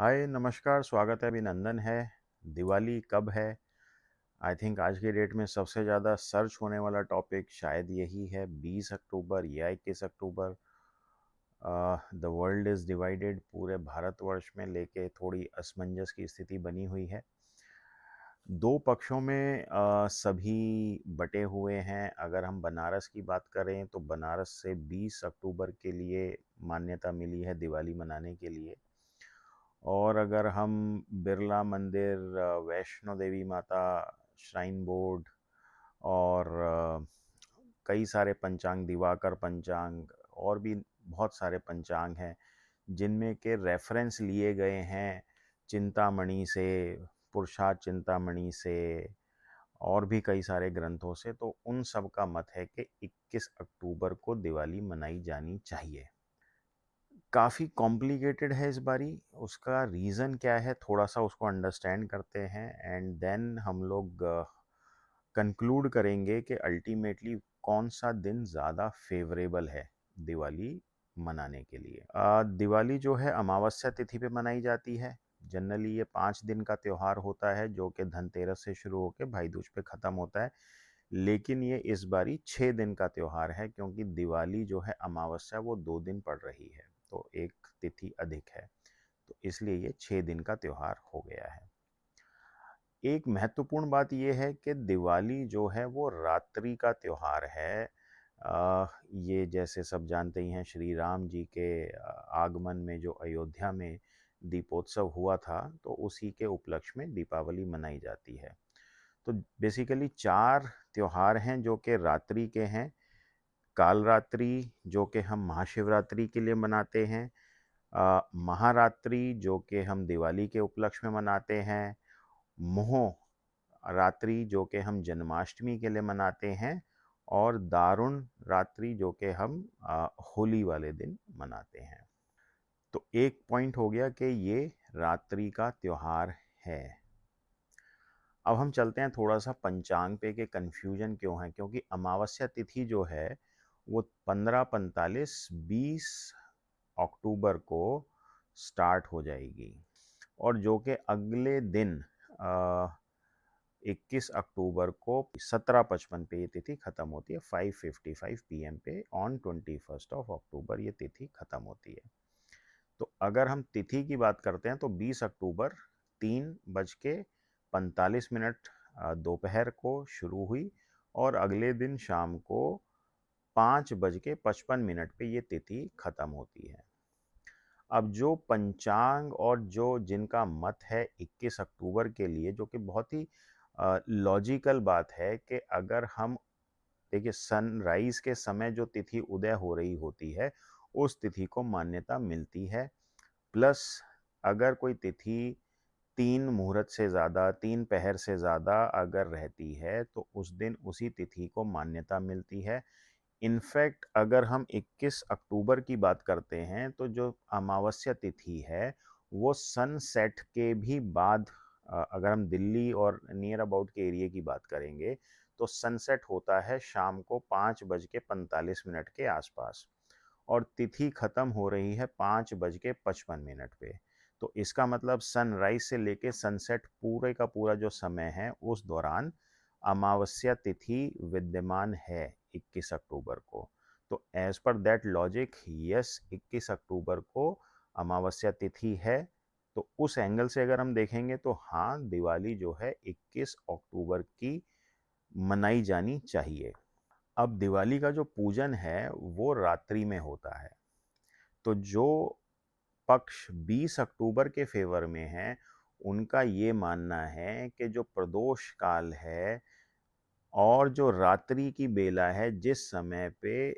हाय नमस्कार, स्वागत है, अभिनंदन है। दिवाली कब है? आई थिंक आज के डेट में सबसे ज़्यादा सर्च होने वाला टॉपिक शायद यही है, 20 अक्टूबर या 21 अक्टूबर। द वर्ल्ड इज़ डिवाइडेड, पूरे भारतवर्ष में लेके थोड़ी असमंजस की स्थिति बनी हुई है। दो पक्षों में सभी बटे हुए हैं। अगर हम बनारस की बात करें तो बनारस से 20 अक्टूबर के लिए मान्यता मिली है दिवाली मनाने के लिए। और अगर हम बिरला मंदिर, वैष्णो देवी माता श्राइन बोर्ड और कई सारे पंचांग, दिवाकर पंचांग और भी बहुत सारे पंचांग हैं जिनमें के रेफरेंस लिए गए हैं चिंतामणि से, पुरुषार्थ चिंतामणि से और भी कई सारे ग्रंथों से। तो उन सब का मत है कि 21 अक्टूबर को दिवाली मनाई जानी चाहिए। काफ़ी कॉम्प्लिकेटेड है इस बारी। उसका रीज़न क्या है, थोड़ा सा उसको अंडरस्टैंड करते हैं एंड देन हम लोग कंक्लूड करेंगे कि अल्टीमेटली कौन सा दिन ज़्यादा फेवरेबल है दिवाली मनाने के लिए। दिवाली जो है अमावस्या तिथि पे मनाई जाती है। जनरली ये 5 दिन का त्यौहार होता है जो कि धनतेरस से शुरू होकर भाई दूज पे ख़त्म होता है। लेकिन ये इस बारी 6 दिन का त्यौहार है क्योंकि दिवाली जो है अमावस्या वो 2 दिन पड़ रही है, तो एक तिथि अधिक है, तो इसलिए ये 6 दिन का त्यौहार हो गया है। एक महत्वपूर्ण बात यह है कि दिवाली जो है वो रात्रि का त्यौहार है। ये जैसे सब जानते ही हैं, श्री राम जी के आगमन में जो अयोध्या में दीपोत्सव हुआ था, तो उसी के उपलक्ष्य में दीपावली मनाई जाती है। तो बेसिकली 4 त्योहार हैं जो कि रात्रि के हैं। कालरात्रि जो कि हम महाशिवरात्रि के लिए मनाते हैं, महारात्रि जो कि हम दिवाली के उपलक्ष्य में मनाते हैं, मोह रात्रि जो कि हम जन्माष्टमी के लिए मनाते हैं, और दारुण रात्रि जो कि हम होली वाले दिन मनाते हैं। तो एक पॉइंट हो गया कि ये रात्रि का त्यौहार है। अब हम चलते हैं थोड़ा सा पंचांग पे कि कन्फ्यूजन क्यों है, क्योंकि अमावस्या तिथि जो है वो 15:45 20 अक्टूबर को स्टार्ट हो जाएगी और जो कि अगले दिन 21 अक्टूबर को 17:55 पे ये तिथि खत्म होती है। 5:55 PM पे ऑन 21 अक्टूबर ये तिथि खत्म होती है। तो अगर हम तिथि की बात करते हैं तो 20 अक्टूबर 3:45 दोपहर को शुरू हुई और अगले दिन शाम को 5:55 पे ये तिथि खत्म होती है। अब जो पंचांग और जो जिनका मत है 21 अक्टूबर के लिए, जो कि बहुत ही लॉजिकल बात है कि अगर हम देखिए सनराइज के समय जो तिथि उदय हो रही होती है उस तिथि को मान्यता मिलती है। प्लस अगर कोई तिथि 3 मुहूर्त से ज़्यादा, 3 पहर से ज़्यादा अगर रहती है तो उस दिन उसी तिथि को मान्यता मिलती है। इनफैक्ट अगर हम 21 अक्टूबर की बात करते हैं तो जो अमावस्या तिथि है वो सनसेट के भी बाद, अगर हम दिल्ली और नियर अबाउट के एरिया की बात करेंगे तो सनसेट होता है शाम को 5:45 के आसपास और तिथि खत्म हो रही है 5:55 पे। तो इसका मतलब सनराइज से लेके सनसेट पूरे का पूरा जो समय है उस दौरान अमावस्या तिथि विद्यमान है 21 अक्टूबर को। तो as per that logic, yes, 21 अक्टूबर को अमावस्या तिथि है। तो उस एंगल से अगर हम देखेंगे तो हाँ, दिवाली जो है 21 अक्टूबर की मनाई जानी चाहिए। अब दिवाली का जो पूजन है वो रात्रि में होता है। तो जो पक्ष 20 अक्टूबर के फेवर में है उनका ये मानना है कि जो प्रदोष काल है और जो रात्रि की बेला है, जिस समय पे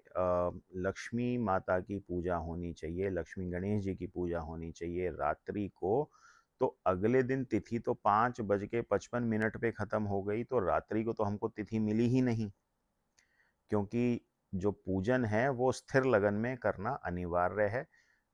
लक्ष्मी माता की पूजा होनी चाहिए, लक्ष्मी गणेश जी की पूजा होनी चाहिए रात्रि को, तो अगले दिन तिथि तो 5:55 पे ख़त्म हो गई, तो रात्रि को तो हमको तिथि मिली ही नहीं, क्योंकि जो पूजन है वो स्थिर लगन में करना अनिवार्य है।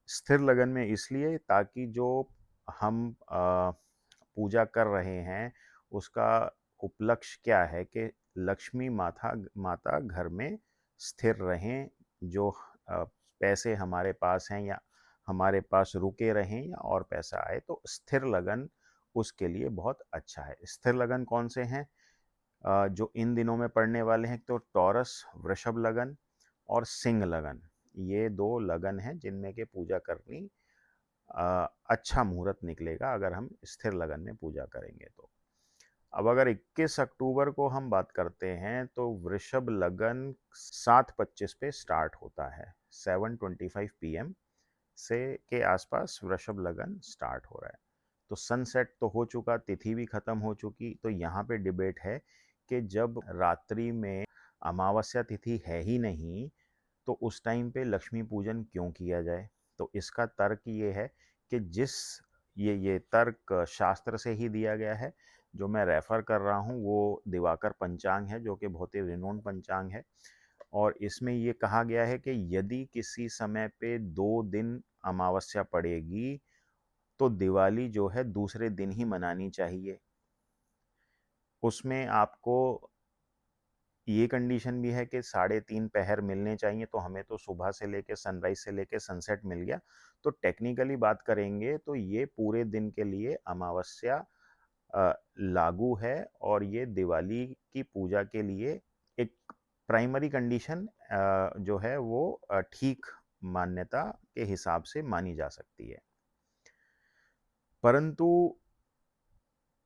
स्थिर लगन में इसलिए ताकि जो हम पूजा कर रहे हैं उसका उपलक्ष्य क्या है कि लक्ष्मी माता माता घर में स्थिर रहें। जो पैसे हमारे पास हैं या हमारे पास रुके रहें या और पैसा आए, तो स्थिर लगन उसके लिए बहुत अच्छा है। स्थिर लगन कौन से हैं जो इन दिनों में पड़ने वाले हैं? तो टॉरस, वृषभ लगन और सिंह लगन, ये 2 लगन हैं जिनमें के पूजा करनी अच्छा मुहूर्त निकलेगा अगर हम स्थिर लगन में पूजा करेंगे तो। अब अगर 21 अक्टूबर को हम बात करते हैं तो वृषभ लगन 7:25 पे स्टार्ट होता है। 7:25 पीएम से के आसपास वृषभ लगन स्टार्ट हो रहा है। तो सनसेट तो हो चुका, तिथि भी खत्म हो चुकी, तो यहाँ पे डिबेट है कि जब रात्रि में अमावस्या तिथि है ही नहीं, तो उस टाइम पे लक्ष्मी पूजन क्यों किया जाए? तो इसका तर्क ये है कि जिस ये तर्क शास्त्र से ही दिया गया है। जो मैं रेफ़र कर रहा हूँ वो दिवाकर पंचांग है, जो कि बहुत ही रिनोन्ड पंचांग है, और इसमें ये कहा गया है कि यदि किसी समय पे 2 दिन अमावस्या पड़ेगी, तो दिवाली जो है दूसरे दिन ही मनानी चाहिए। उसमें आपको ये कंडीशन भी है कि 3:30 पहर मिलने चाहिए, तो हमें तो सुबह से लेके सनराइज से लेके सनसेट मिल गया। तो टेक्निकली बात करेंगे तो ये पूरे दिन के लिए अमावस्या लागू है, और ये दिवाली की पूजा के लिए एक प्राइमरी कंडीशन जो है वो ठीक मान्यता के हिसाब से मानी जा सकती है। परंतु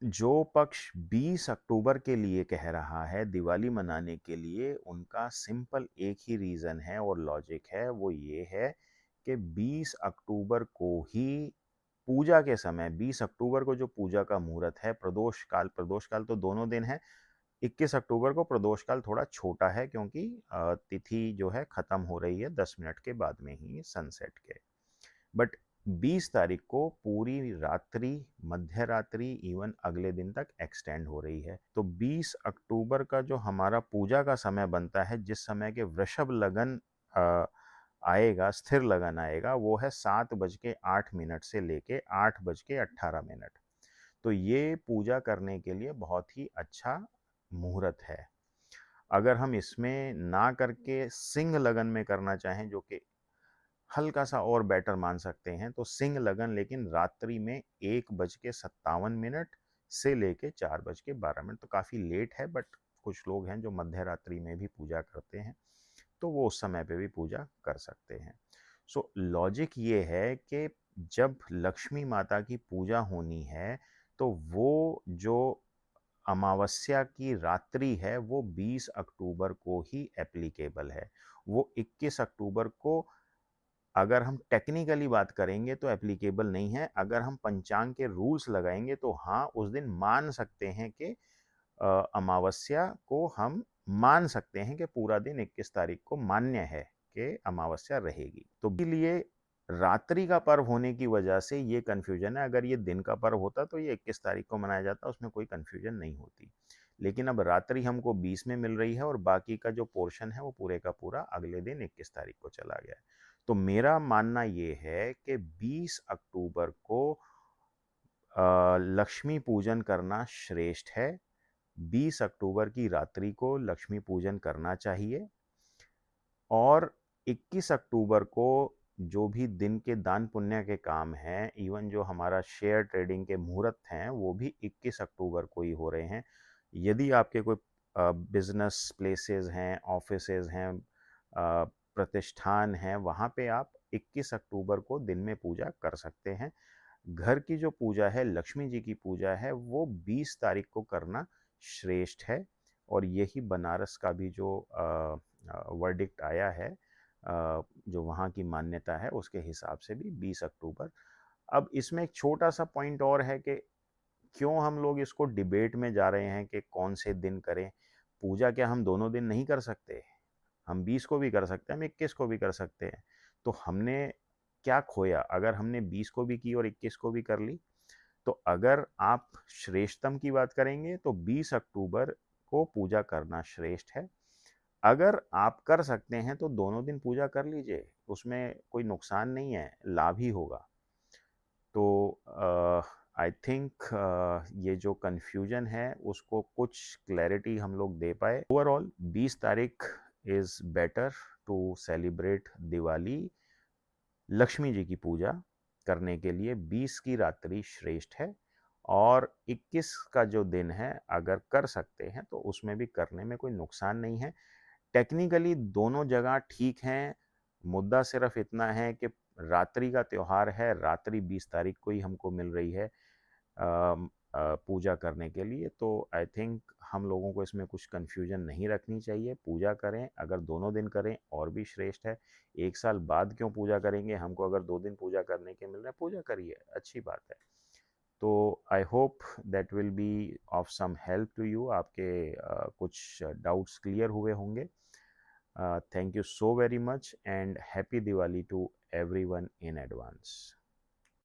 जो पक्ष 20 अक्टूबर के लिए कह रहा है दिवाली मनाने के लिए, उनका सिंपल एक ही रीज़न है और लॉजिक है, वो ये है कि 20 अक्टूबर को ही पूजा के समय, 20 अक्टूबर को जो पूजा का मुहूर्त है, प्रदोष काल तो दोनों दिन है। 21 अक्टूबर को प्रदोष काल थोड़ा छोटा है, क्योंकि तिथि जो है खत्म हो रही है 10 मिनट के बाद में ही सनसेट के। बट 20 तारीख को पूरी रात्रि, मध्य रात्रि, इवन अगले दिन तक एक्सटेंड हो रही है। तो 20 अक्टूबर का जो हमारा पूजा का समय बनता है, जिस समय के वृषभ लगन आएगा, स्थिर लगन आएगा, वो है 7:08 से लेके 8:18। तो ये पूजा करने के लिए बहुत ही अच्छा मुहूर्त है। अगर हम इसमें ना करके सिंह लगन में करना चाहें, जो कि हल्का सा और बेटर मान सकते हैं, तो सिंह लगन लेकिन रात्रि में 1:57 से लेके 4:12, तो काफ़ी लेट है, बट कुछ लोग हैं जो मध्य रात्रि में भी पूजा करते हैं, तो वो उस समय पे भी पूजा कर सकते हैं। सो लॉजिक ये है कि जब लक्ष्मी माता की पूजा होनी है, तो वो जो अमावस्या की रात्रि है वो 20 अक्टूबर को ही एप्लीकेबल है। वो 21 अक्टूबर को अगर हम टेक्निकली बात करेंगे तो एप्लीकेबल नहीं है। अगर हम पंचांग के रूल्स लगाएंगे तो हाँ, उस दिन मान सकते हैं कि अमावस्या को हम मान सकते हैं कि पूरा दिन 21 तारीख को मान्य है कि अमावस्या रहेगी। तो इसलिए रात्रि का पर्व होने की वजह से ये कन्फ्यूजन है। अगर ये दिन का पर्व होता तो ये 21 तारीख को मनाया जाता, उसमें कोई कन्फ्यूजन नहीं होती। लेकिन अब रात्रि हमको 20 में मिल रही है और बाकी का जो पोर्शन है वो पूरे का पूरा अगले दिन 21 तारीख को चला गया है। तो मेरा मानना ये है कि 20 अक्टूबर को लक्ष्मी पूजन करना श्रेष्ठ है। 20 अक्टूबर की रात्रि को लक्ष्मी पूजन करना चाहिए, और 21 अक्टूबर को जो भी दिन के दान पुण्य के काम हैं, इवन जो हमारा शेयर ट्रेडिंग के मुहूर्त हैं, वो भी 21 अक्टूबर को ही हो रहे हैं। यदि आपके कोई बिजनेस प्लेसेस हैं, ऑफिसेज हैं, प्रतिष्ठान हैं, वहाँ पे आप 21 अक्टूबर को दिन में पूजा कर सकते हैं। घर की जो पूजा है, लक्ष्मी जी की पूजा है, वो 20 तारीख को करना श्रेष्ठ है, और यही बनारस का भी जो वर्डिक्ट आया है, जो वहाँ की मान्यता है, उसके हिसाब से भी 20 अक्टूबर। अब इसमें एक छोटा सा पॉइंट और है कि क्यों हम लोग इसको डिबेट में जा रहे हैं कि कौन से दिन करें। पूजा क्या हम दोनों दिन नहीं कर सकते? हम 20 को भी कर सकते हैं, हम 21 को भी कर सकते हैं। तो हमने क्या खोया अगर हमने 20 को भी की और 21 को भी कर ली? तो अगर आप श्रेष्ठतम की बात करेंगे तो 20 अक्टूबर को पूजा करना श्रेष्ठ है। अगर आप कर सकते हैं तो दोनों दिन पूजा कर लीजिए, उसमें कोई नुकसान नहीं है, लाभ ही होगा। तो आई थिंक ये जो कन्फ्यूजन है उसको कुछ क्लैरिटी हम लोग दे पाए। ओवरऑल 20 तारीख is better to celebrate Diwali Lakshmi ji की पूजा करने के लिए 20 की रात्रि श्रेष्ठ है, और 21 का जो दिन है अगर कर सकते हैं तो उसमें भी करने में कोई नुकसान नहीं है। टेक्निकली दोनों जगह ठीक हैं, मुद्दा सिर्फ इतना है कि रात्रि का त्योहार है, रात्रि 20 तारीख को ही हमको मिल रही है पूजा करने के लिए, तो आई थिंक हम लोगों को इसमें कुछ कन्फ्यूजन नहीं रखनी चाहिए। पूजा करें, अगर दोनों दिन करें और भी श्रेष्ठ है। एक साल बाद क्यों पूजा करेंगे, हमको अगर 2 दिन पूजा करने के मिल रहे हैं, पूजा करिए, अच्छी बात है। तो I hope that will be of some help to you, आपके कुछ डाउट्स क्लियर हुए होंगे। Thank you so very much and happy Diwali to everyone in advance.